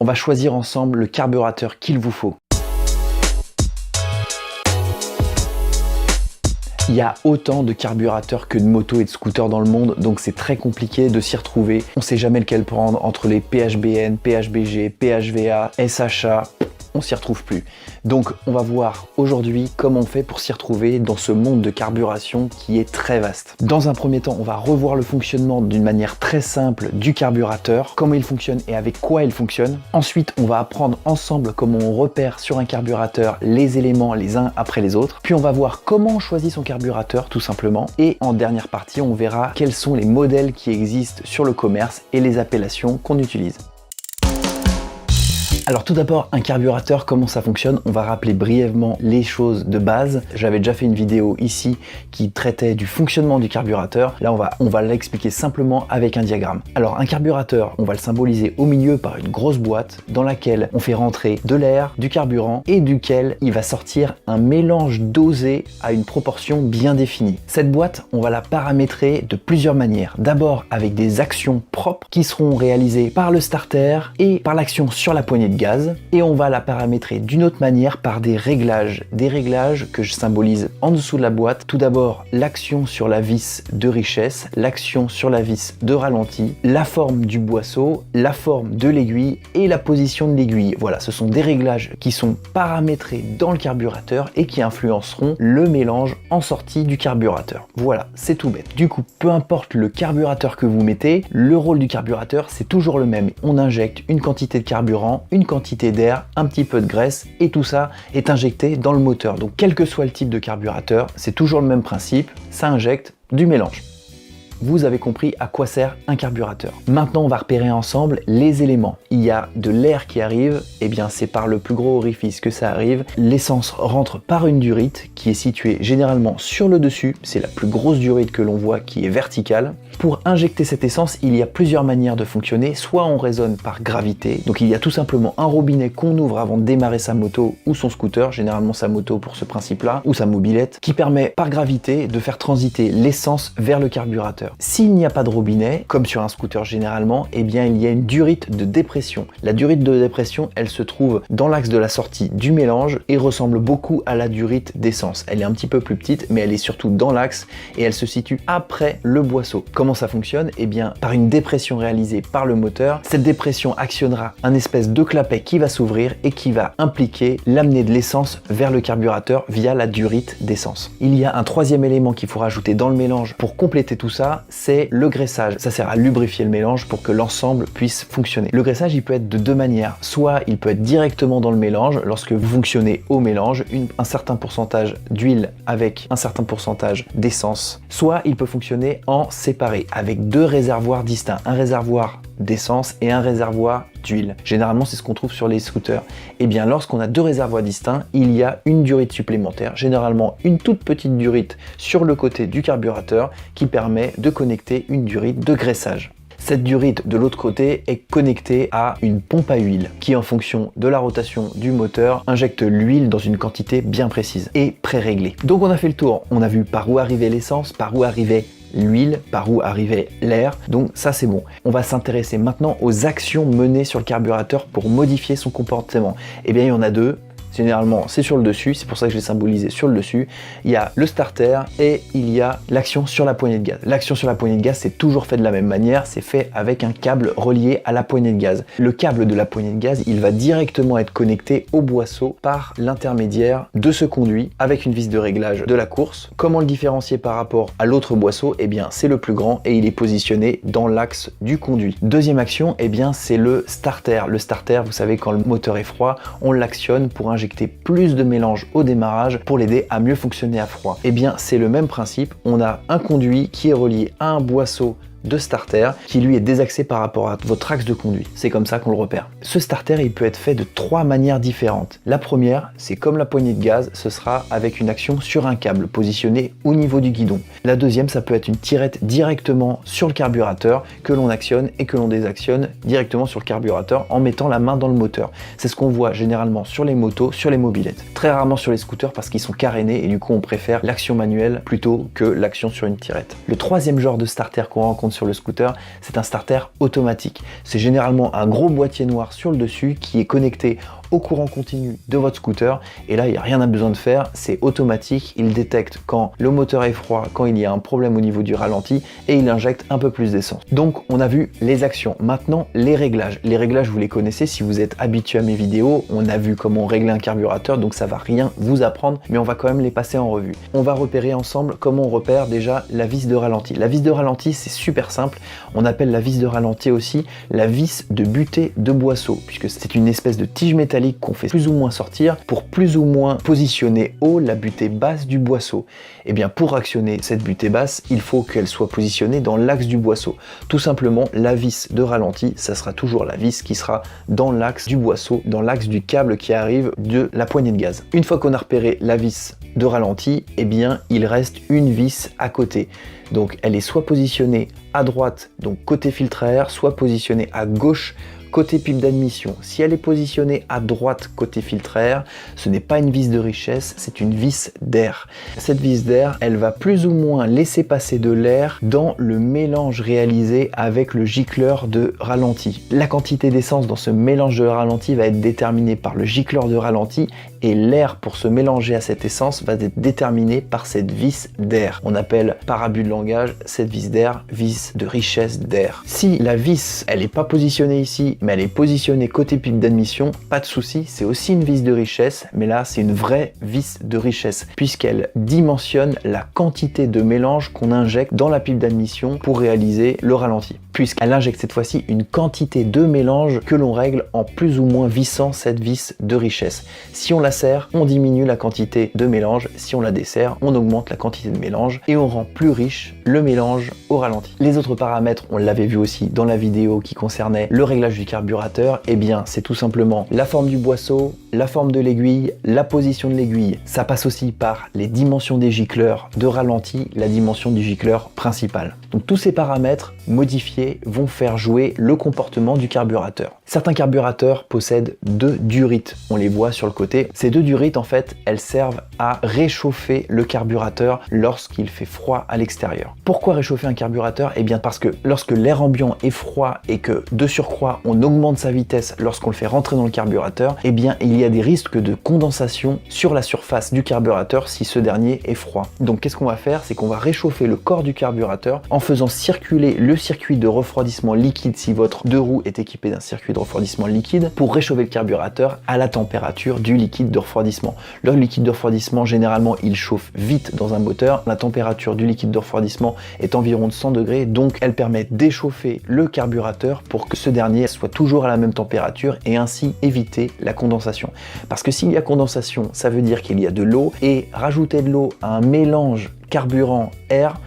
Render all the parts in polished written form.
on va choisir ensemble le carburateur qu'il vous faut. Il y a autant de carburateurs que de motos et de scooters dans le monde, donc c'est très compliqué de s'y retrouver. On sait jamais lequel prendre entre les PHBN, PHBG, PHVA, SHA. On s'y retrouve plus. Donc on va voir aujourd'hui comment on fait pour s'y retrouver dans ce monde de carburation qui est très vaste. Dans un premier temps, on va revoir le fonctionnement d'une manière très simple du carburateur, comment il fonctionne et avec quoi il fonctionne. Ensuite, on va apprendre ensemble comment on repère sur un carburateur les éléments les uns après les autres. Puis on va voir comment on choisit son carburateur tout simplement. Et en dernière partie, on verra quels sont les modèles qui existent sur le commerce et les appellations qu'on utilise. Alors tout d'abord, un carburateur, comment ça fonctionne? On va rappeler brièvement les choses de base. J'avais déjà fait une vidéo ici qui traitait du fonctionnement du carburateur. Là, on va l'expliquer simplement avec un diagramme. Alors un carburateur, on va le symboliser au milieu par une grosse boîte dans laquelle on fait rentrer de l'air, du carburant et duquel il va sortir un mélange dosé à une proportion bien définie. Cette boîte, on va la paramétrer de plusieurs manières. D'abord avec des actions propres qui seront réalisées par le starter et par l'action sur la poignée de gaz, et on va la paramétrer d'une autre manière par des réglages que je symbolise en dessous de la boîte. Tout d'abord, l'action sur la vis de richesse, l'action sur la vis de ralenti, la forme du boisseau, la forme de l'aiguille et la position de l'aiguille. Voilà, ce sont des réglages qui sont paramétrés dans le carburateur et qui influenceront le mélange en sortie du carburateur. Voilà, c'est tout bête. Du coup, peu importe le carburateur que vous mettez, le rôle du carburateur, c'est toujours le même. On injecte une quantité de carburant, une quantité d'air, un petit peu de graisse et tout ça est injecté dans le moteur. Donc quel que soit le type de carburateur, c'est toujours le même principe, ça injecte du mélange. Vous avez compris à quoi sert un carburateur. Maintenant, on va repérer ensemble les éléments. Il y a de l'air qui arrive, et bien c'est par le plus gros orifice que ça arrive. L'essence rentre par une durite qui est située généralement sur le dessus. C'est la plus grosse durite que l'on voit qui est verticale. Pour injecter cette essence, il y a plusieurs manières de fonctionner. Soit on raisonne par gravité, donc il y a tout simplement un robinet qu'on ouvre avant de démarrer sa moto ou son scooter, généralement sa moto pour ce principe-là, ou sa mobilette, qui permet par gravité de faire transiter l'essence vers le carburateur. S'il n'y a pas de robinet, comme sur un scooter généralement, eh bien il y a une durite de dépression. La durite de dépression, elle se trouve dans l'axe de la sortie du mélange et ressemble beaucoup à la durite d'essence. Elle est un petit peu plus petite, mais elle est surtout dans l'axe et elle se situe après le boisseau. Comment ça fonctionne? Eh bien par une dépression réalisée par le moteur. Cette dépression actionnera un espèce de clapet qui va s'ouvrir et qui va impliquer l'amener de l'essence vers le carburateur via la durite d'essence. Il y a un troisième élément qu'il faut rajouter dans le mélange pour compléter tout ça, c'est le graissage. Ça sert à lubrifier le mélange pour que l'ensemble puisse fonctionner. Le graissage, il peut être de deux manières. Soit il peut être directement dans le mélange, lorsque vous fonctionnez au mélange, un certain pourcentage d'huile avec un certain pourcentage d'essence. Soit il peut fonctionner en séparé, avec deux réservoirs distincts. Un réservoir d'essence et un réservoir d'huile. Généralement, c'est ce qu'on trouve sur les scooters. Et bien, lorsqu'on a deux réservoirs distincts, il y a une durite supplémentaire, généralement une toute petite durite sur le côté du carburateur qui permet de connecter une durite de graissage. Cette durite de l'autre côté est connectée à une pompe à huile qui, en fonction de la rotation du moteur, injecte l'huile dans une quantité bien précise et pré-réglée. Donc on a fait le tour, on a vu par où arrivait l'essence, par où arrivait l'huile, par où arrivait l'air, donc ça c'est bon. On va s'intéresser maintenant aux actions menées sur le carburateur pour modifier son comportement. Eh bien il y en a deux. Généralement, c'est sur le dessus, c'est pour ça que je l'ai symbolisé sur le dessus. Il y a le starter et il y a l'action sur la poignée de gaz. L'action sur la poignée de gaz, c'est toujours fait de la même manière, c'est fait avec un câble relié à la poignée de gaz. Le câble de la poignée de gaz, il va directement être connecté au boisseau par l'intermédiaire de ce conduit avec une vis de réglage de la course. Comment le différencier par rapport à l'autre boisseau? Eh bien, c'est le plus grand et il est positionné dans l'axe du conduit. Deuxième action, eh bien, c'est le starter. Le starter, vous savez, quand le moteur est froid, on l'actionne pour injecter plus de mélange au démarrage pour l'aider à mieux fonctionner à froid. Eh bien, c'est le même principe. On a un conduit qui est relié à un boisseau de starter qui lui est désaxé par rapport à votre axe de conduit. C'est comme ça qu'on le repère. Ce starter, il peut être fait de trois manières différentes. La première, c'est comme la poignée de gaz, ce sera avec une action sur un câble positionné au niveau du guidon. La deuxième, ça peut être une tirette directement sur le carburateur que l'on actionne et que l'on désactionne directement sur le carburateur en mettant la main dans le moteur. C'est ce qu'on voit généralement sur les motos, sur les mobylettes. Très rarement sur les scooters parce qu'ils sont carénés et du coup on préfère l'action manuelle plutôt que l'action sur une tirette. Le troisième genre de starter qu'on rencontre sur le scooter, c'est un starter automatique. C'est généralement un gros boîtier noir sur le dessus qui est connecté au courant continu de votre scooter, et là il n'y a rien à besoin de faire, c'est automatique, il détecte quand le moteur est froid, quand il y a un problème au niveau du ralenti, et il injecte un peu plus d'essence. Donc on a vu les actions, maintenant les réglages. Les réglages vous les connaissez si vous êtes habitué à mes vidéos, on a vu comment régler un carburateur, donc ça va rien vous apprendre, mais on va quand même les passer en revue. On va repérer ensemble comment on repère déjà la vis de ralenti. La vis de ralenti c'est super simple, on appelle la vis de ralenti aussi la vis de butée de boisseau, puisque c'est une espèce de tige métallique qu'on fait plus ou moins sortir pour plus ou moins positionner haut la butée basse du boisseau. Et bien pour actionner cette butée basse, il faut qu'elle soit positionnée dans l'axe du boisseau. Tout simplement, la vis de ralenti, ça sera toujours la vis qui sera dans l'axe du boisseau, dans l'axe du câble qui arrive de la poignée de gaz. Une fois qu'on a repéré la vis de ralenti, eh bien il reste une vis à côté. Donc elle est soit positionnée à droite, donc côté filtre à air, soit positionnée à gauche, côté pipe d'admission. Si elle est positionnée à droite côté filtre à air, ce n'est pas une vis de richesse, c'est une vis d'air. Cette vis d'air, elle va plus ou moins laisser passer de l'air dans le mélange réalisé avec le gicleur de ralenti. La quantité d'essence dans ce mélange de ralenti va être déterminée par le gicleur de ralenti, et l'air pour se mélanger à cette essence va être déterminé par cette vis d'air. On appelle par abus de langage cette vis d'air vis de richesse d'air. Si la vis, elle n'est pas positionnée ici, mais elle est positionnée côté pipe d'admission, pas de souci, c'est aussi une vis de richesse, mais là c'est une vraie vis de richesse, puisqu'elle dimensionne la quantité de mélange qu'on injecte dans la pipe d'admission pour réaliser le ralenti, puisqu'elle injecte cette fois-ci une quantité de mélange que l'on règle en plus ou moins vissant cette vis de richesse. Si on la serre, on diminue la quantité de mélange, si on la desserre, on augmente la quantité de mélange et on rend plus riche le mélange au ralenti. Les autres paramètres, on l'avait vu aussi dans la vidéo qui concernait le réglage du carburateur, et bien c'est tout simplement la forme du boisseau, la forme de l'aiguille, la position de l'aiguille. Ça passe aussi par les dimensions des gicleurs de ralenti, la dimension du gicleur principal. Donc tous ces paramètres modifiés vont faire jouer le comportement du carburateur. Certains carburateurs possèdent 2 durites, on les voit sur le côté. Ces 2 durites en fait, elles servent à réchauffer le carburateur lorsqu'il fait froid à l'extérieur. Pourquoi réchauffer un carburateur? Eh bien parce que lorsque l'air ambiant est froid et que de surcroît on augmente sa vitesse lorsqu'on le fait rentrer dans le carburateur, eh bien il y a des risques de condensation sur la surface du carburateur si ce dernier est froid. Donc qu'est-ce qu'on va faire? C'est qu'on va réchauffer le corps du carburateur en faisant circuler le circuit de refroidissement liquide si votre 2 roues est équipé d'un circuit de refroidissement liquide pour réchauffer le carburateur à la température du liquide de refroidissement. Le liquide de refroidissement, généralement, il chauffe vite dans un moteur. La température du liquide de refroidissement est environ de 100 degrés, donc elle permet d'échauffer le carburateur pour que ce dernier soit toujours à la même température et ainsi éviter la condensation. Parce que s'il y a condensation, ça veut dire qu'il y a de l'eau, et rajouter de l'eau à un mélange carburant-air,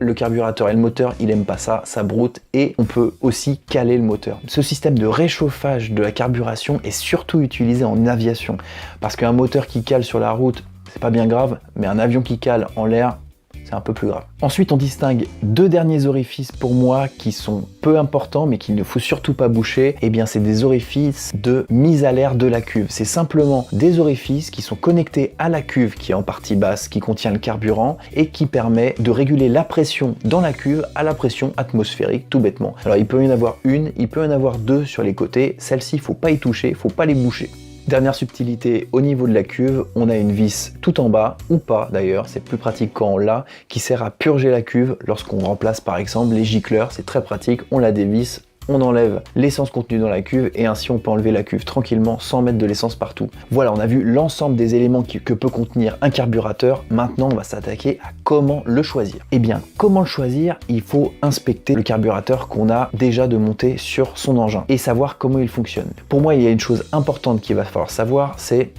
le carburateur et le moteur, il aime pas ça, ça broute, et on peut aussi caler le moteur. Ce système de réchauffage de la carburation est surtout utilisé en aviation, parce qu'un moteur qui cale sur la route, c'est pas bien grave, mais un avion qui cale en l'air, c'est un peu plus grave. Ensuite, on distingue 2 derniers orifices pour moi qui sont peu importants mais qu'il ne faut surtout pas boucher. Eh bien, c'est des orifices de mise à l'air de la cuve. C'est simplement des orifices qui sont connectés à la cuve qui est en partie basse, qui contient le carburant et qui permet de réguler la pression dans la cuve à la pression atmosphérique, tout bêtement. Alors, il peut y en avoir une, il peut y en avoir 2 sur les côtés. Celles-ci, il ne faut pas y toucher, il ne faut pas les boucher. Dernière subtilité, au niveau de la cuve, on a une vis tout en bas, ou pas d'ailleurs, c'est plus pratique quand on l'a, qui sert à purger la cuve lorsqu'on remplace par exemple les gicleurs, c'est très pratique, on la dévisse, on enlève l'essence contenue dans la cuve et ainsi on peut enlever la cuve tranquillement sans mettre de l'essence partout. Voilà, on a vu l'ensemble des éléments que peut contenir un carburateur. Maintenant, on va s'attaquer à comment le choisir. Eh bien, comment le choisir? Il faut inspecter le carburateur qu'on a déjà de monter sur son engin et savoir comment il fonctionne. Pour moi, il y a une chose importante qu'il va falloir savoir, c'est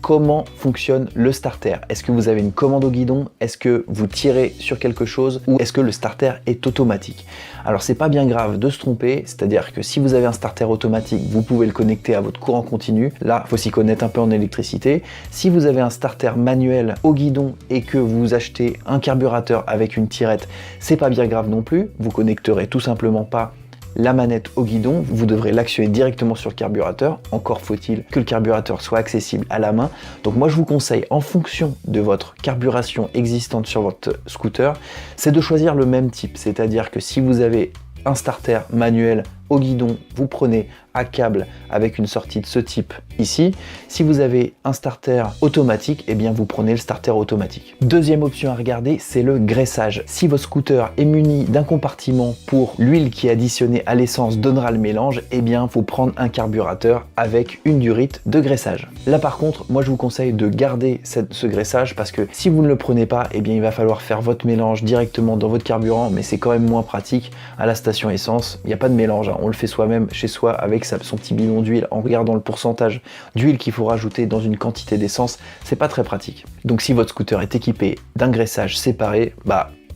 comment fonctionne le starter. Est-ce que vous avez une commande au guidon? Est-ce que vous tirez sur quelque chose? Ou est-ce que le starter est automatique? Alors, c'est pas bien grave de se tromper. C'est-à-dire que si vous avez un starter automatique, vous pouvez le connecter à votre courant continu. Là, il faut s'y connaître un peu en électricité. Si vous avez un starter manuel au guidon et que vous achetez un carburateur avec une tirette, c'est pas bien grave non plus. Vous connecterez tout simplement pas la manette au guidon, vous devrez l'actionner directement sur le carburateur. Encore faut-il que le carburateur soit accessible à la main. Donc moi je vous conseille, en fonction de votre carburation existante sur votre scooter, c'est de choisir le même type. C'est-à-dire que si vous avez un starter manuel au guidon, vous prenez à câble avec une sortie de ce type ici. Si vous avez un starter automatique, eh bien vous prenez le starter automatique. Deuxième option à regarder, c'est le graissage. Si votre scooter est muni d'un compartiment pour l'huile qui est additionnée à l'essence donnera le mélange, eh bien faut prendre un carburateur avec une durite de graissage. Là par contre, moi je vous conseille de garder ce graissage parce que si vous ne le prenez pas, eh bien il va falloir faire votre mélange directement dans votre carburant, mais c'est quand même moins pratique. À la station essence, il n'y a pas de mélange, hein. On le fait soi-même chez soi avec son petit bidon d'huile en regardant le pourcentage d'huile qu'il faut rajouter dans une quantité d'essence, c'est pas très pratique. Donc si votre scooter est équipé d'un graissage séparé,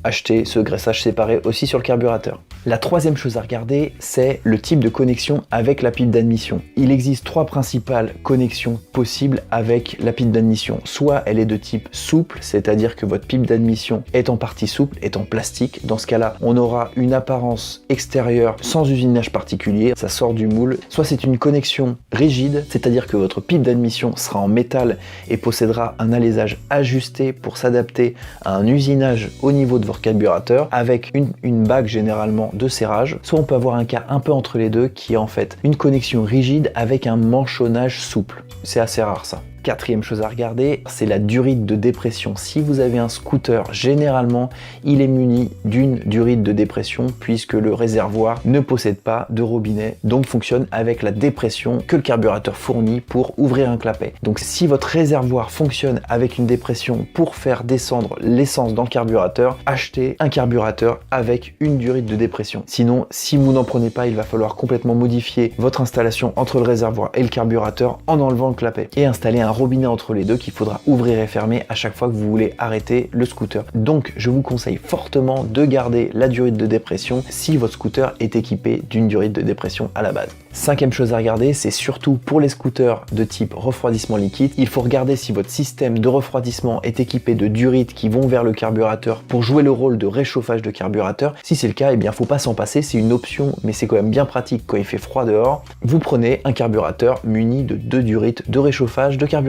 achetez ce graissage séparé aussi sur le carburateur. La troisième chose à regarder, c'est le type de connexion avec la pipe d'admission. Il existe trois principales connexions possibles avec la pipe d'admission. Soit elle est de type souple, c'est-à-dire que votre pipe d'admission est en partie souple, est en plastique. Dans ce cas-là, on aura une apparence extérieure sans usinage particulier, ça sort du moule. Soit c'est une connexion rigide, c'est-à-dire que votre pipe d'admission sera en métal et possédera un alésage ajusté pour s'adapter à un usinage au niveau de votre carburateur avec une bague généralement de serrage. Soit on peut avoir un cas un peu entre les deux qui est en fait une connexion rigide avec un manchonnage souple. C'est assez rare ça. Quatrième chose à regarder, c'est la durite de dépression. Si vous avez un scooter, généralement, il est muni d'une durite de dépression puisque le réservoir ne possède pas de robinet, donc fonctionne avec la dépression que le carburateur fournit pour ouvrir un clapet. Donc si votre réservoir fonctionne avec une dépression pour faire descendre l'essence dans le carburateur, achetez un carburateur avec une durite de dépression. Sinon, si vous n'en prenez pas, il va falloir complètement modifier votre installation entre le réservoir et le carburateur en enlevant le clapet et installer un robinet entre les deux qu'il faudra ouvrir et fermer à chaque fois que vous voulez arrêter le scooter. Donc je vous conseille fortement de garder la durite de dépression si votre scooter est équipé d'une durite de dépression à la base. Cinquième chose à regarder, c'est surtout pour les scooters de type refroidissement liquide, il faut regarder si votre système de refroidissement est équipé de durites qui vont vers le carburateur pour jouer le rôle de réchauffage de carburateur. Si c'est le cas, eh bien faut pas s'en passer, c'est une option mais c'est quand même bien pratique quand il fait froid dehors. Vous prenez un carburateur muni de 2 durites de réchauffage de carburateur.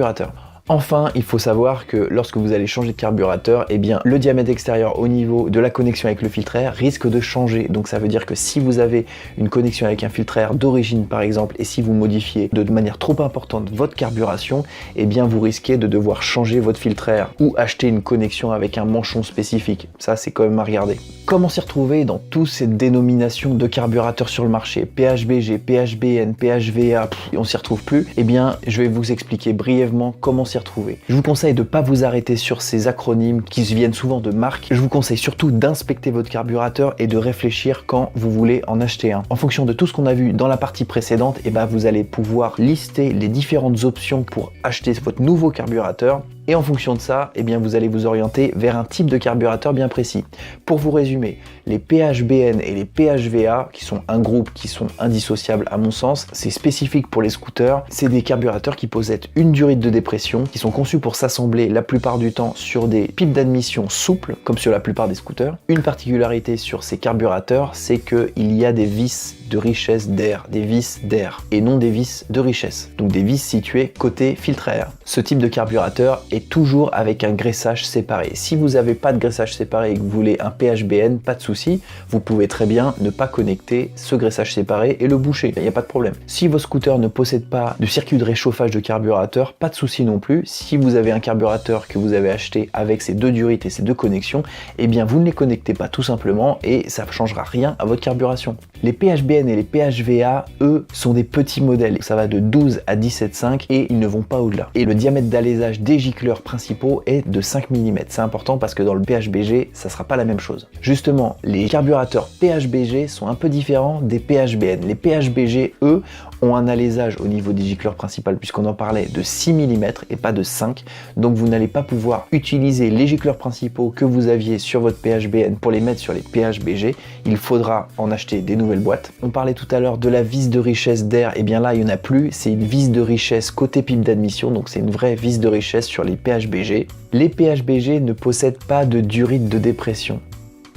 Enfin, il faut savoir que lorsque vous allez changer de carburateur, eh bien, le diamètre extérieur au niveau de la connexion avec le filtre à air risque de changer. Donc ça veut dire que si vous avez une connexion avec un filtre à air d'origine par exemple, et si vous modifiez de manière trop importante votre carburation, eh bien vous risquez de devoir changer votre filtre à air ou acheter une connexion avec un manchon spécifique. Ça, c'est quand même à regarder. Comment s'y retrouver dans toutes ces dénominations de carburateurs sur le marché? PHBG, PHBN, PHVA, on s'y retrouve plus. Eh bien, je vais vous expliquer brièvement comment s'y retrouver. Je vous conseille de ne pas vous arrêter sur ces acronymes qui viennent souvent de marques. Je vous conseille surtout d'inspecter votre carburateur et de réfléchir quand vous voulez en acheter un. En fonction de tout ce qu'on a vu dans la partie précédente, eh ben, vous allez pouvoir lister les différentes options pour acheter votre nouveau carburateur. Et en fonction de ça, eh bien, vous allez vous orienter vers un type de carburateur bien précis. Pour vous résumer, les PHBN et les PHVA, qui sont un groupe qui sont indissociables à mon sens, c'est spécifique pour les scooters. C'est des carburateurs qui possèdent une durite de dépression, qui sont conçus pour s'assembler la plupart du temps sur des pipes d'admission souples, comme sur la plupart des scooters. Une particularité sur ces carburateurs, c'est qu'il y a des vis de richesse d'air, des vis d'air, et non des vis de richesse. Donc des vis situées côté filtre à air. Ce type de carburateur est toujours avec un graissage séparé. Si vous n'avez pas de graissage séparé et que vous voulez un PHBN, pas de souci, vous pouvez très bien ne pas connecter ce graissage séparé et le boucher, il n'y a pas de problème. Si vos scooters ne possèdent pas de circuit de réchauffage de carburateur, pas de souci non plus. Si vous avez un carburateur que vous avez acheté avec ces deux durites et ces deux connexions, eh bien vous ne les connectez pas tout simplement et ça ne changera rien à votre carburation. Les PHBN et les PHVA, eux, sont des petits modèles. Ça va de 12 à 17,5 et ils ne vont pas au-delà. Et le diamètre d'alésage des gicleurs principaux est de 5 mm. C'est important parce que dans le PHBG, ça sera pas la même chose. Justement, les carburateurs PHBG sont un peu différents des PHBN. Les PHBG, eux, ont un alésage au niveau des gicleurs principales puisqu'on en parlait de 6 mm et pas de 5. Donc vous n'allez pas pouvoir utiliser les gicleurs principaux que vous aviez sur votre PHBN pour les mettre sur les PHBG. Il faudra en acheter des nouvelles boîtes. On parlait tout à l'heure de la vis de richesse d'air. Et bien là, il n'y en a plus. C'est une vis de richesse côté pipe d'admission. Donc c'est une vraie vis de richesse sur les PHBG. Les PHBG ne possèdent pas de durite de dépression.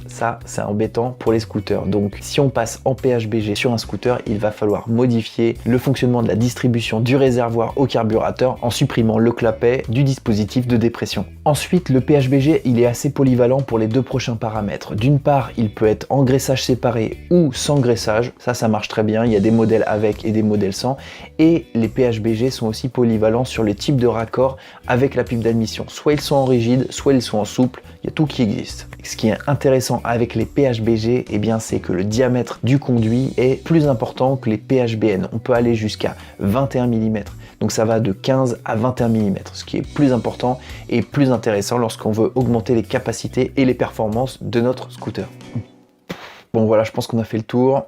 Ça, c'est embêtant pour les scooters. Donc, si on passe en PHBG sur un scooter, il va falloir modifier le fonctionnement de la distribution du réservoir au carburateur en supprimant le clapet du dispositif de dépression. Ensuite, le PHBG, il est assez polyvalent pour les deux prochains paramètres. D'une part, il peut être en graissage séparé ou sans graissage. Ça marche très bien. Il y a des modèles avec et des modèles sans. Et les PHBG sont aussi polyvalents sur les types de raccords avec la pipe d'admission. Soit ils sont en rigide, soit ils sont en souple. Il y a tout qui existe. Ce qui est intéressant avec les PHBG, eh bien, c'est que le diamètre du conduit est plus important que les PHBN. On peut aller jusqu'à 21 mm. Donc ça va de 15 à 21 mm, ce qui est plus important et plus intéressant lorsqu'on veut augmenter les capacités et les performances de notre scooter. Bon voilà, je pense qu'on a fait le tour.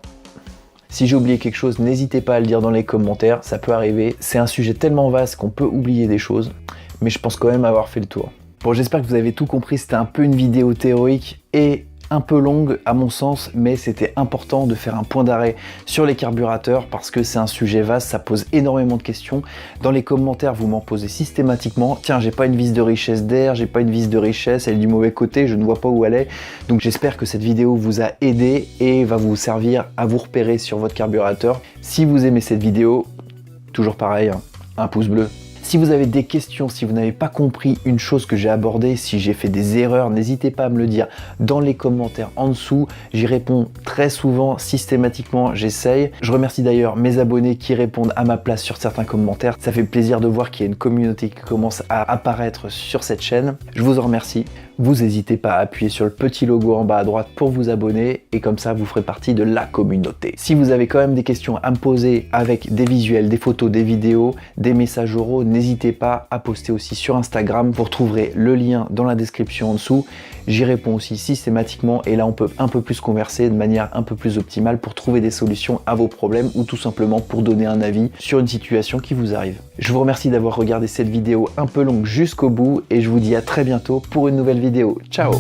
Si j'ai oublié quelque chose, n'hésitez pas à le dire dans les commentaires, ça peut arriver. C'est un sujet tellement vaste qu'on peut oublier des choses, mais je pense quand même avoir fait le tour. Bon, j'espère que vous avez tout compris, c'était un peu une vidéo théorique et un peu longue à mon sens, mais c'était important de faire un point d'arrêt sur les carburateurs parce que c'est un sujet vaste, ça pose énormément de questions. Dans les commentaires, vous m'en posez systématiquement. Tiens, j'ai pas une vis de richesse d'air, j'ai pas une vis de richesse, elle est du mauvais côté, je ne vois pas où elle est. Donc j'espère que cette vidéo vous a aidé et va vous servir à vous repérer sur votre carburateur. Si vous aimez cette vidéo, toujours pareil, un pouce bleu. Si vous avez des questions, si vous n'avez pas compris une chose que j'ai abordée, si j'ai fait des erreurs, n'hésitez pas à me le dire dans les commentaires en dessous. J'y réponds très souvent, systématiquement, j'essaye. Je remercie d'ailleurs mes abonnés qui répondent à ma place sur certains commentaires. Ça fait plaisir de voir qu'il y a une communauté qui commence à apparaître sur cette chaîne. Je vous en remercie. Vous n'hésitez pas à appuyer sur le petit logo en bas à droite pour vous abonner et comme ça vous ferez partie de la communauté. Si vous avez quand même des questions à me poser avec des visuels, des photos, des vidéos, des messages oraux, n'hésitez pas à poster aussi sur Instagram. Vous retrouverez le lien dans la description en dessous. J'y réponds aussi systématiquement et là on peut un peu plus converser de manière un peu plus optimale pour trouver des solutions à vos problèmes ou tout simplement pour donner un avis sur une situation qui vous arrive. Je vous remercie d'avoir regardé cette vidéo un peu longue jusqu'au bout et je vous dis à très bientôt pour une nouvelle vidéo. Ciao!